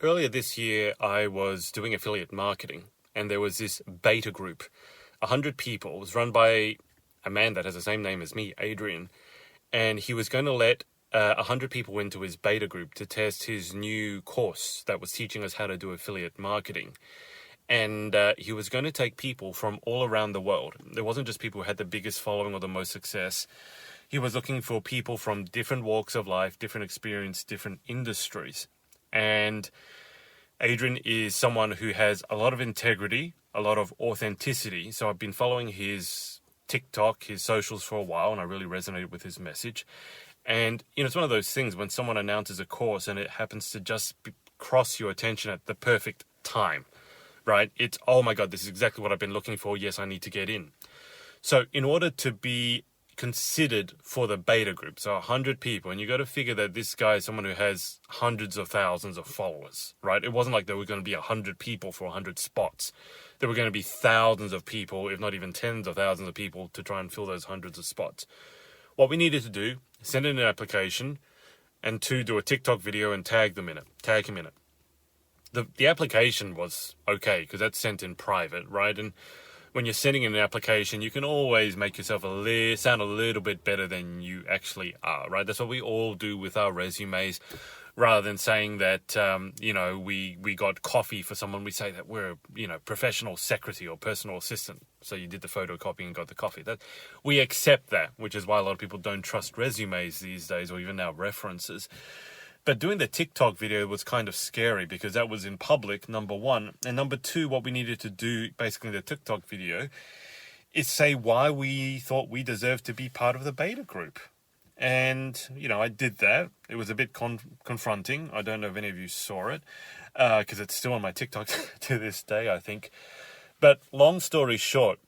Earlier this year, I was doing affiliate marketing, and there was this beta group, 100 people. It was run by a man that has the same name as me, Adrian, and he was going to let 100 people into his beta group to test his new course that was teaching us how to do affiliate marketing. And he was going to take people from all around the world. There wasn't just people who had the biggest following or the most success. He was looking for people from different walks of life, different experience, different industries. And Adrian is someone who has a lot of integrity, a lot of authenticity. So I've been following his TikTok, his socials for a while, and I really resonated with his message. And, it's one of those things when someone announces a course and it happens to just cross your attention at the perfect time, right? It's, oh my God, this is exactly what I've been looking for. Yes, I need to get in. So in order to be considered for the beta group, so 100 people, and you got to figure that this guy is someone who has hundreds of thousands of followers, right? It wasn't like there were going to be 100 people for 100 spots. There were going to be thousands of people, if not even tens of thousands of people, to try and fill those hundreds of spots. What we needed to do, send in an application, and do a TikTok video and tag him in it. The application was okay because that's sent in private, right? And when you're sending in an application, you can always make yourself sound a little bit better than you actually are, right? That's what we all do with our resumes. Rather than saying that, we got coffee for someone, we say that we're, professional secretary or personal assistant. So you did the photocopy and got the coffee. We accept that, which is why a lot of people don't trust resumes these days or even now references. But doing the TikTok video was kind of scary because that was in public, number one. And number two, what we needed to do, basically in the TikTok video, is say why we thought we deserved to be part of the beta group. And, I did that. It was a bit confronting. I don't know if any of you saw it, because it's still on my TikTok to this day, I think. But long story short,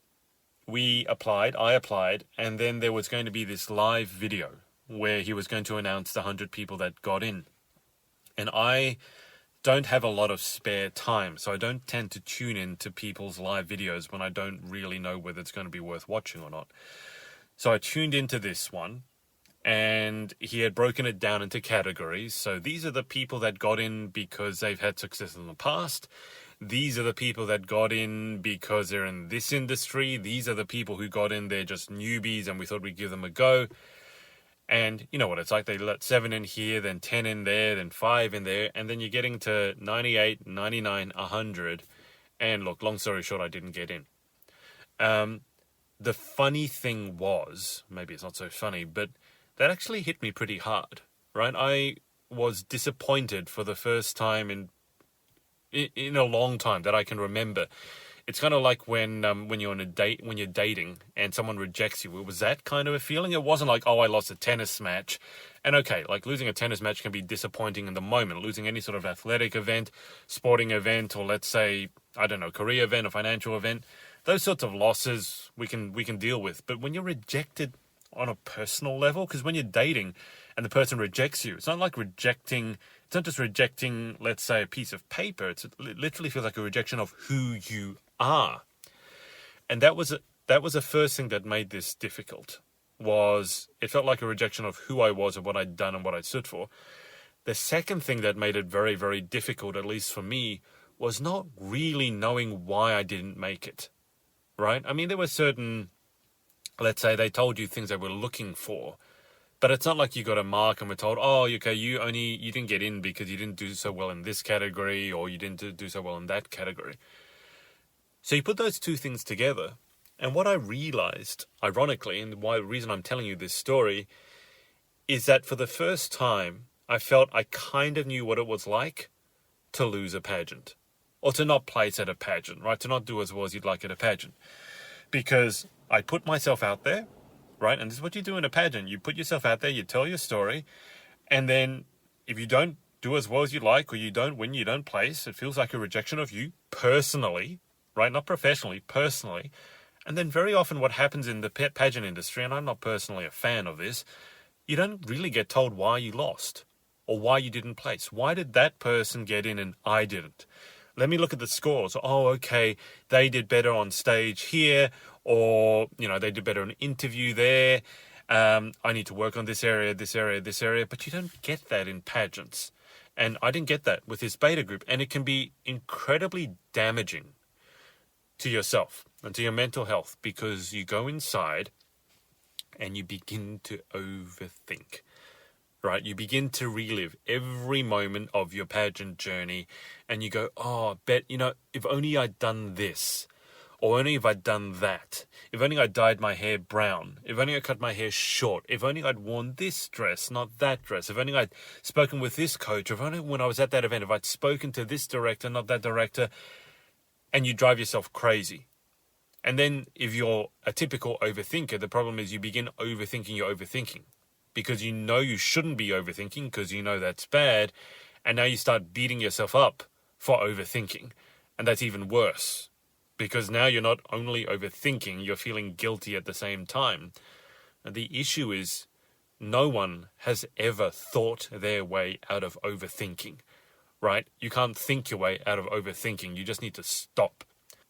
I applied, and then there was going to be this live video where he was going to announce the 100 people that got in. And I don't have a lot of spare time, so I don't tend to tune in to people's live videos when I don't really know whether it's going to be worth watching or not. So I tuned into this one, and he had broken it down into categories. So these are the people that got in because they've had success in the past. These are the people that got in because they're in this industry. These are the people who got in, they're just newbies, and we thought we'd give them a go. And you know what it's like, they let 7 in here, then 10 in there, then 5 in there, and then you're getting to 98, 99, 100. And look, long story short, I didn't get in. The funny thing was, maybe it's not so funny, but that actually hit me pretty hard, right? I was disappointed for the first time in a long time that I can remember. It's kind of like when you're on a date, when you're dating and someone rejects you. It was that kind of a feeling. It wasn't like, oh, I lost a tennis match. And okay, like losing a tennis match can be disappointing in the moment. Losing any sort of athletic event, sporting event, or let's say, I don't know, career event or financial event, those sorts of losses we can deal with. But when you're rejected on a personal level, because when you're dating and the person rejects you, it's not just rejecting, let's say, a piece of paper. It literally feels like a rejection of who you are. And that was the first thing that made this difficult. It felt like a rejection of who I was and what I'd done and what I stood for. The second thing that made it very, very difficult, at least for me, was not really knowing why I didn't make it, right? I mean, there were certain, let's say they told you things they were looking for, but it's not like you got a mark and were told, oh, okay, you didn't get in because you didn't do so well in this category or you didn't do so well in that category. So you put those two things together, and what I realized, ironically, and the reason I'm telling you this story, is that for the first time, I felt I kind of knew what it was like to lose a pageant, or to not place at a pageant, right? To not do as well as you'd like at a pageant. Because I put myself out there, right? And this is what you do in a pageant. You put yourself out there, you tell your story, and then if you don't do as well as you like, or you don't win, you don't place, it feels like a rejection of you personally, right? Not professionally, personally. And then very often what happens in the pageant industry, and I'm not personally a fan of this, you don't really get told why you lost or why you didn't place. Why did that person get in and I didn't? Let me look at the scores. Oh, okay, they did better on stage here, or, they did better in an interview there. I need to work on this area, but you don't get that in pageants. And I didn't get that with this beta group. And it can be incredibly damaging to yourself and to your mental health, because you go inside and you begin to overthink, right? You begin to relive every moment of your pageant journey, and you go, oh, if only I'd done this, or only if I'd done that, if only I dyed my hair brown, if only I cut my hair short, if only I'd worn this dress, not that dress, if only I'd spoken with this coach, if only when I was at that event, if I'd spoken to this director, not that director, and you drive yourself crazy. And then if you're a typical overthinker, the problem is you begin overthinking your overthinking, because you know you shouldn't be overthinking, because you know that's bad. And now you start beating yourself up for overthinking. And that's even worse, because now you're not only overthinking, you're feeling guilty at the same time. And the issue is no one has ever thought their way out of overthinking, right? You can't think your way out of overthinking. You just need to stop.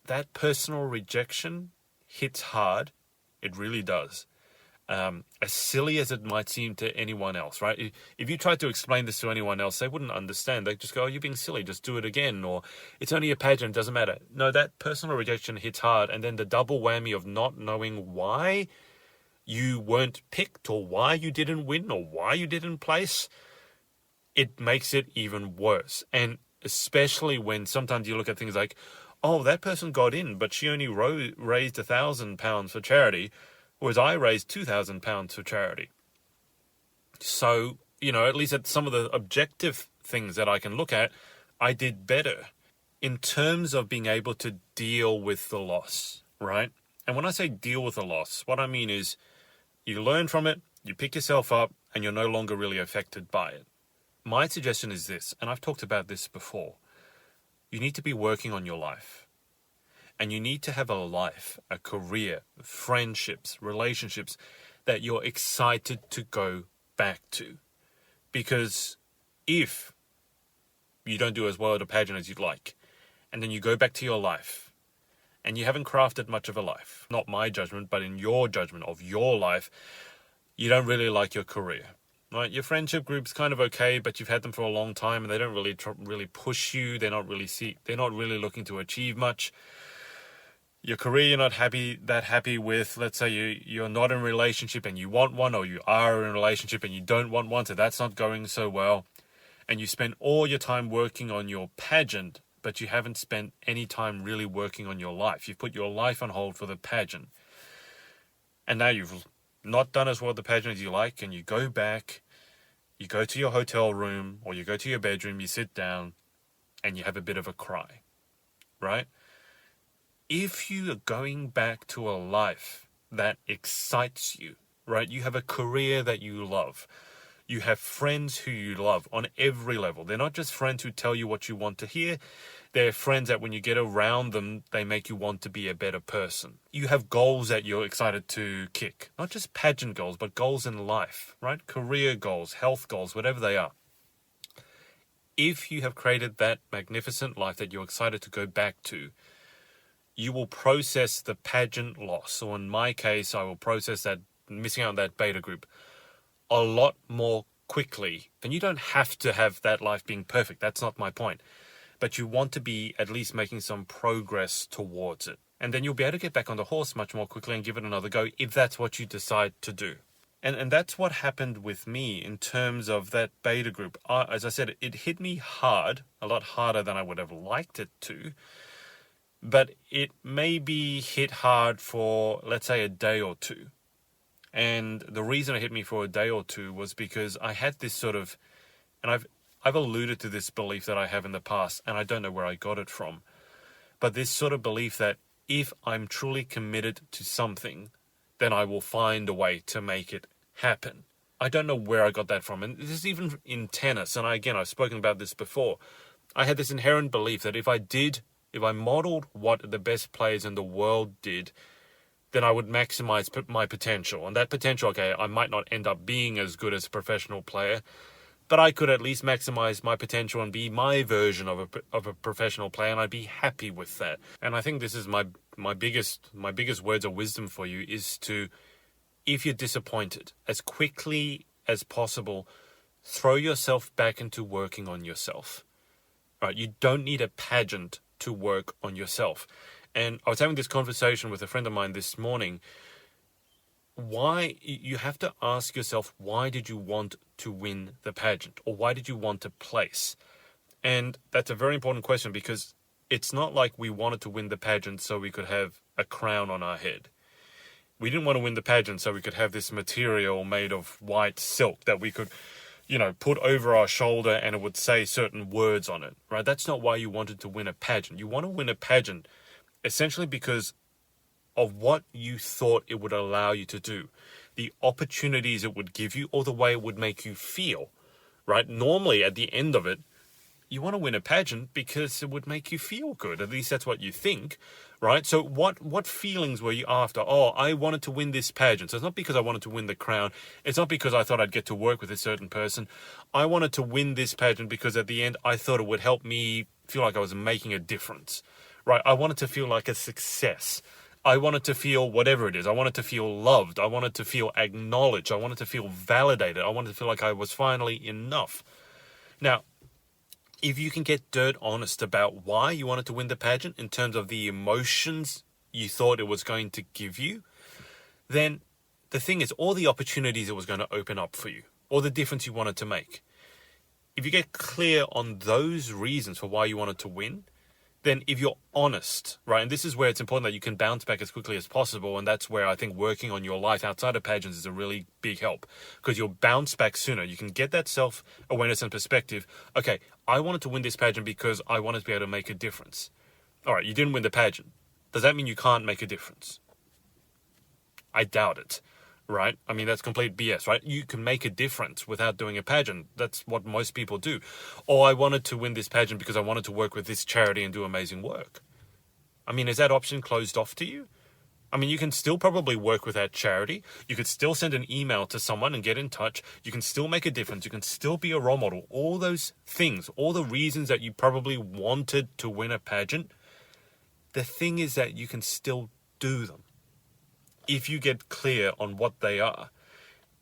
That personal rejection hits hard. It really does. As silly as it might seem to anyone else, right? If you tried to explain this to anyone else, they wouldn't understand. They'd just go, oh, you're being silly, just do it again. Or it's only a pageant, doesn't matter. No, that personal rejection hits hard. And then the double whammy of not knowing why you weren't picked, or why you didn't win, or why you didn't place, it makes it even worse. And especially when sometimes you look at things like, oh, that person got in, but she only raised £1,000 for charity, whereas I raised £2,000 for charity. So, at least at some of the objective things that I can look at, I did better in terms of being able to deal with the loss, right? And when I say deal with the loss, what I mean is you learn from it, you pick yourself up, and you're no longer really affected by it. My suggestion is this, and I've talked about this before. You need to be working on your life. And you need to have a life, a career, friendships, relationships that you're excited to go back to. Because if you don't do as well at a pageant as you'd like, and then you go back to your life, and you haven't crafted much of a life, not my judgment, but in your judgment of your life, you don't really like your career. Right, your friendship group's kind of okay, but you've had them for a long time, and they don't really push you. They're not really looking to achieve much. Your career, you're not that happy with. Let's say you're not in a relationship and you want one, or you are in a relationship and you don't want one, so that's not going so well. And you spend all your time working on your pageant, but you haven't spent any time really working on your life. You've put your life on hold for the pageant, and now you've not done as well at the pageant as you like, and you go back, you go to your hotel room, or you go to your bedroom, you sit down, and you have a bit of a cry, right? If you are going back to a life that excites you, right? You have a career that you love. You have friends who you love on every level. They're not just friends who tell you what you want to hear. They're friends that when you get around them, they make you want to be a better person. You have goals that you're excited to kick. Not just pageant goals, but goals in life, right? Career goals, health goals, whatever they are. If you have created that magnificent life that you're excited to go back to, you will process the pageant loss. Or in my case, I will process that missing out on that beta group a lot more quickly. And you don't have to have that life being perfect. That's not my point. But you want to be at least making some progress towards it. And then you'll be able to get back on the horse much more quickly and give it another go if that's what you decide to do. And that's what happened with me in terms of that beta group. As I said, it hit me hard, a lot harder than I would have liked it to. But it maybe hit hard for, let's say, a day or two. And the reason it hit me for a day or two was because I had this sort of, and I've alluded to this belief that I have in the past, and I don't know where I got it from, but this sort of belief that if I'm truly committed to something, then I will find a way to make it happen. I don't know where I got that from. And this is even in tennis. And I've spoken about this before. I had this inherent belief that if I modeled what the best players in the world did, then I would maximize my potential. And that potential, okay, I might not end up being as good as a professional player, but I could at least maximize my potential and be my version of a professional player, and I'd be happy with that. And I think this is my biggest words of wisdom for you is to, if you're disappointed, as quickly as possible, throw yourself back into working on yourself. Right? You don't need a pageant to work on yourself. And I was having this conversation with a friend of mine this morning. Why you have to ask yourself, why did you want to win the pageant? Or why did you want to place? And that's a very important question, because it's not like we wanted to win the pageant so we could have a crown on our head. We didn't want to win the pageant so we could have this material made of white silk that we could, put over our shoulder and it would say certain words on it, right? That's not why you wanted to win a pageant. You want to win a pageant essentially because of what you thought it would allow you to do, the opportunities it would give you, or the way it would make you feel, right? Normally, at the end of it, you want to win a pageant because it would make you feel good. At least that's what you think, right? So what feelings were you after? Oh, I wanted to win this pageant. So it's not because I wanted to win the crown. It's not because I thought I'd get to work with a certain person. I wanted to win this pageant because at the end, I thought it would help me feel like I was making a difference, right? I wanted to feel like a success. I wanted to feel whatever it is. I wanted to feel loved. I wanted to feel acknowledged. I wanted to feel validated. I wanted to feel like I was finally enough. Now, if you can get dirt honest about why you wanted to win the pageant in terms of the emotions you thought it was going to give you, then the thing is, all the opportunities it was going to open up for you, or the difference you wanted to make. If you get clear on those reasons for why you wanted to win, then if you're honest, right, and this is where it's important that you can bounce back as quickly as possible, and that's where I think working on your life outside of pageants is a really big help, because you'll bounce back sooner. You can get that self-awareness and perspective. Okay, I wanted to win this pageant because I wanted to be able to make a difference. All right, you didn't win the pageant. Does that mean you can't make a difference? I doubt it. Right? I mean, that's complete BS, right? You can make a difference without doing a pageant. That's what most people do. Or I wanted to win this pageant because I wanted to work with this charity and do amazing work. I mean, is that option closed off to you? I mean, you can still probably work with that charity. You could still send an email to someone and get in touch. You can still make a difference. You can still be a role model. All those things, all the reasons that you probably wanted to win a pageant, the thing is that you can still do them if you get clear on what they are.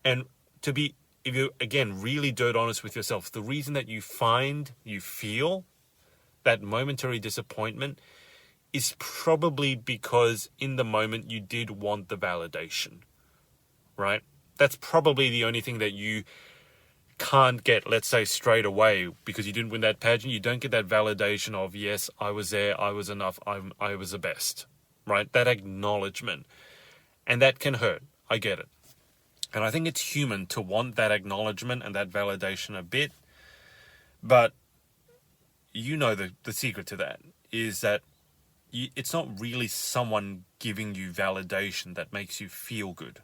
And if you're, again, really dirt honest with yourself, the reason that you feel that momentary disappointment is probably because in the moment you did want the validation, right? That's probably the only thing that you can't get, let's say, straight away, because you didn't win that pageant. You don't get that validation of, yes, I was there, I was enough, I was the best, right? That acknowledgement. And that can hurt. I get it. And I think it's human to want that acknowledgement and that validation a bit. But the secret to that is that it's not really someone giving you validation that makes you feel good.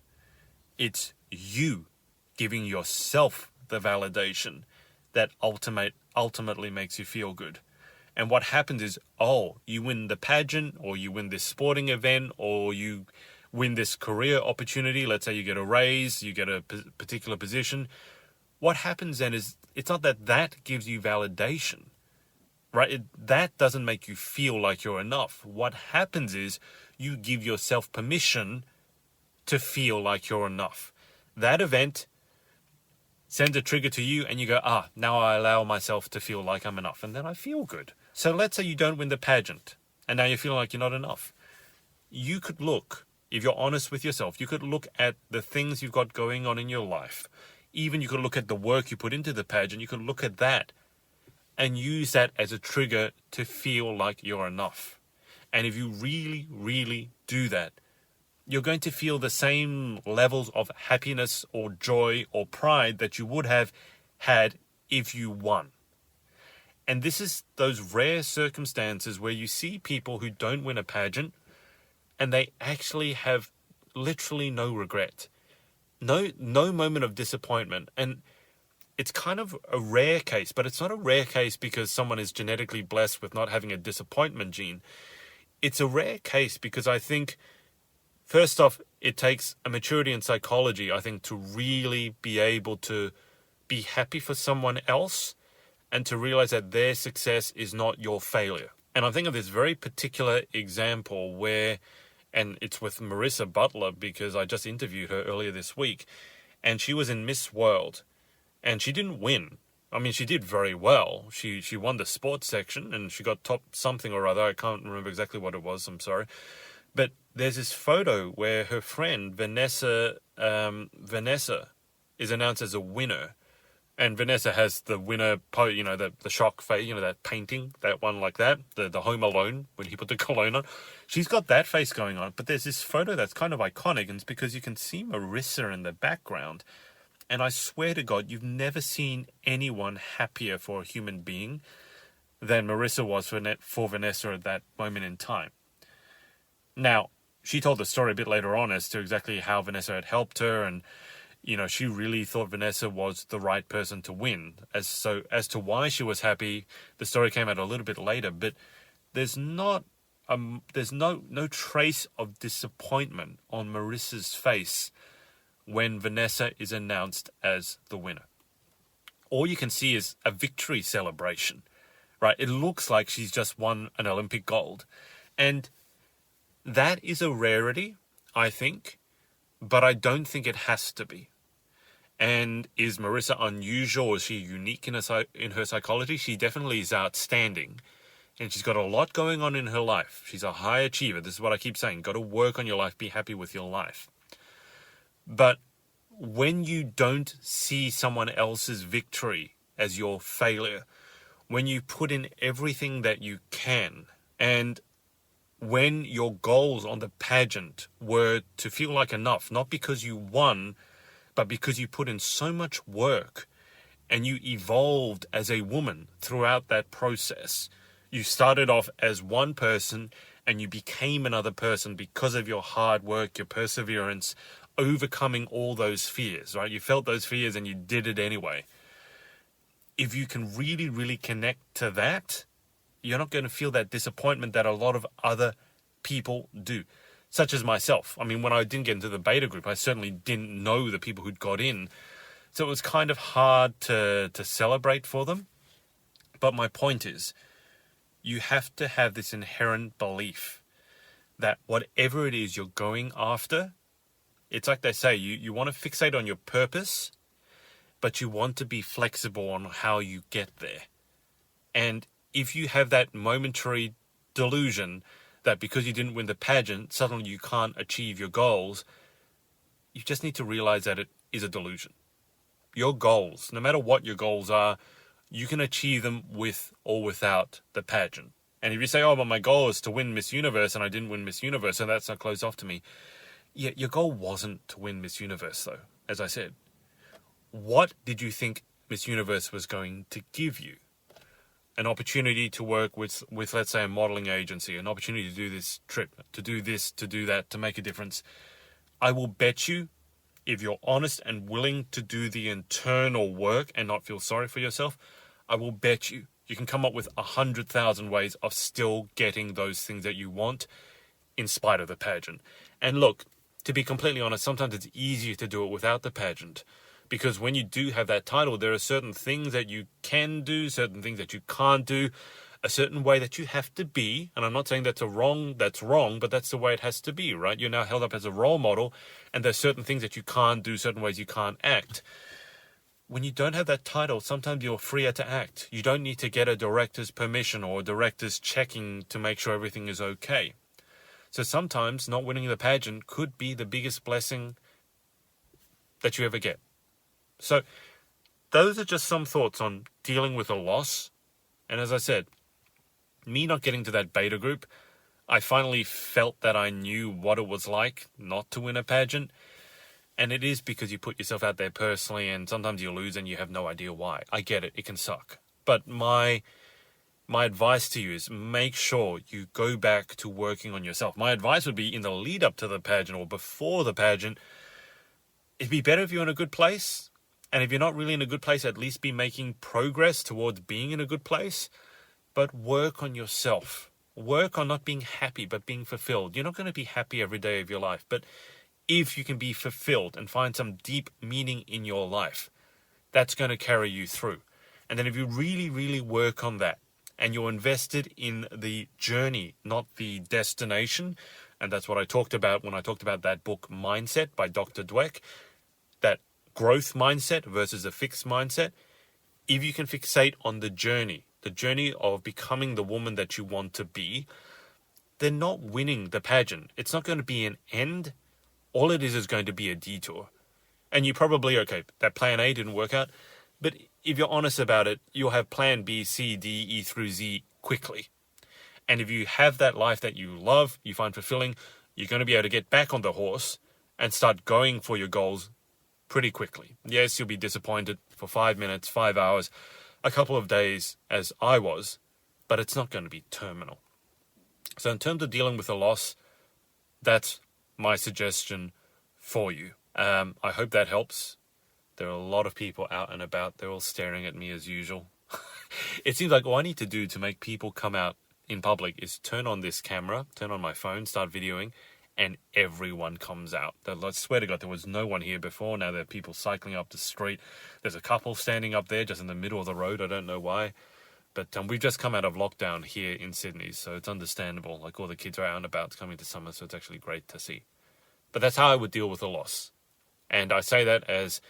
It's you giving yourself the validation that ultimately makes you feel good. And what happens is, you win the pageant, or you win this sporting event, or you win this career opportunity. Let's say you get a raise, you get a particular position. What happens then is, it's not that gives you validation, right? That doesn't make you feel like you're enough. What happens is you give yourself permission to feel like you're enough. That event sends a trigger to you and you go, now I allow myself to feel like I'm enough, and then I feel good. So let's say you don't win the pageant and now you're feeling like you're not enough. You could look, if you're honest with yourself, you could look at the things you've got going on in your life. Even you could look at the work you put into the pageant. You could look at that and use that as a trigger to feel like you're enough. And if you really, really do that, you're going to feel the same levels of happiness or joy or pride that you would have had if you won. And this is those rare circumstances where you see people who don't win a pageant and they actually have literally no regret, no moment of disappointment. And it's kind of a rare case, but it's not a rare case because someone is genetically blessed with not having a disappointment gene. It's a rare case because I think, first off, it takes a maturity in psychology, I think, to really be able to be happy for someone else and to realize that their success is not your failure. And I think of this very particular example where, and it's with Marissa Butler, because I just interviewed her earlier this week, and she was in Miss World. and she didn't win. I mean, she did very well. She won the sports section, and she got top something or other. I can't remember exactly what it was. I'm sorry. But there's this photo where her friend Vanessa is announced as a winner, and Vanessa has the winner, the shock face, that painting, that one like that, the Home Alone when he put the cologne on. She's got that face going on, but there's this photo that's kind of iconic, and it's because you can see Marissa in the background. And I swear to God, you've never seen anyone happier for a human being than Marissa was for Vanessa at that moment in time. Now, she told the story a bit later on as to exactly how Vanessa had helped her, and she really thought Vanessa was the right person to win. As to why she was happy, the story came out a little bit later, but there's no trace of disappointment on Marissa's face when Vanessa is announced as the winner. All you can see is a victory celebration, right? It looks like she's just won an Olympic gold. And that is a rarity, I think, but I don't think it has to be. And is Marissa unusual? Is she unique in her psychology? She definitely is outstanding. And she's got a lot going on in her life. She's a high achiever. This is what I keep saying. Got to work on your life. Be happy with your life. But when you don't see someone else's victory as your failure, when you put in everything that you can, and when your goals on the pageant were to feel like enough, not because you won, but because you put in so much work and you evolved as a woman throughout that process. You started off as one person and you became another person because of your hard work, your perseverance, overcoming all those fears, right? You felt those fears and you did it anyway. If you can really, really connect to that, you're not going to feel that disappointment that a lot of other people do, such as myself. I mean, when I didn't get into the beta group, I certainly didn't know the people who'd got in. So it was kind of hard to celebrate for them. But my point is, you have to have this inherent belief that whatever it is you're going after, it's like they say, you want to fixate on your purpose, but you want to be flexible on how you get there. And if you have that momentary delusion that because you didn't win the pageant, suddenly you can't achieve your goals, you just need to realize that it is a delusion. Your goals, no matter what your goals are, you can achieve them with or without the pageant. And if you say, oh, but my goal is to win Miss Universe and I didn't win Miss Universe, so that's not closed off to me. Yeah, your goal wasn't to win Miss Universe, though, as I said. What did you think Miss Universe was going to give you? An opportunity to work with, let's say, a modeling agency, an opportunity to do this trip, to do this, to do that, to make a difference. I will bet you, if you're honest and willing to do the internal work and not feel sorry for yourself, I will bet you can come up with 100,000 ways of still getting those things that you want in spite of the pageant. And look, to be completely honest, sometimes it's easier to do it without the pageant. Because when you do have that title, there are certain things that you can do, certain things that you can't do, a certain way that you have to be. And I'm not saying that's wrong, but that's the way it has to be, right? You're now held up as a role model, and there's certain things that you can't do, certain ways you can't act. When you don't have that title, sometimes you're freer to act. You don't need to get a director's permission or a director's checking to make sure everything is okay. So sometimes not winning the pageant could be the biggest blessing that you ever get. So those are just some thoughts on dealing with a loss. And as I said, me not getting to that beta group, I finally felt that I knew what it was like not to win a pageant. And it is because you put yourself out there personally, and sometimes you lose and you have no idea why. I get it. It can suck. But my advice to you is make sure you go back to working on yourself. My advice would be in the lead up to the pageant or before the pageant, it'd be better if you're in a good place. And if you're not really in a good place, at least be making progress towards being in a good place. But work on yourself. Work on not being happy, but being fulfilled. You're not going to be happy every day of your life. But if you can be fulfilled and find some deep meaning in your life, that's going to carry you through. And then if you really, really work on that, and you're invested in the journey, not the destination, and that's what I talked about when I talked about that book, Mindset, by Dr. Dweck, that growth mindset versus a fixed mindset, if you can fixate on the journey of becoming the woman that you want to be, then not winning the pageant, it's not going to be an end. All it is going to be a detour. And you probably, okay, that plan A didn't work out, but if you're honest about it, you'll have plan B, C, D, E through Z quickly. And if you have that life that you love, you find fulfilling, you're going to be able to get back on the horse and start going for your goals pretty quickly. Yes, you'll be disappointed for 5 minutes, 5 hours, a couple of days, as I was, but it's not going to be terminal. So in terms of dealing with a loss, that's my suggestion for you. I hope that helps. There are a lot of people out and about. They're all staring at me as usual. It seems like all I need to do to make people come out in public is turn on this camera, turn on my phone, start videoing, and everyone comes out. I swear to God, there was no one here before. Now there are people cycling up the street. There's a couple standing up there just in the middle of the road. I don't know why. But we've just come out of lockdown here in Sydney, so it's understandable. Like, all the kids are out and about coming to summer, so it's actually great to see. But that's how I would deal with a loss. And I say that as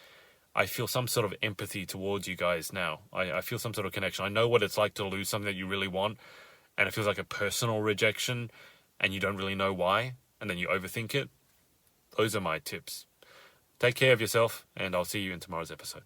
I feel some sort of empathy towards you guys now. I feel some sort of connection. I know what it's like to lose something that you really want, and it feels like a personal rejection, and you don't really know why, and then you overthink it. Those are my tips. Take care of yourself, and I'll see you in tomorrow's episode.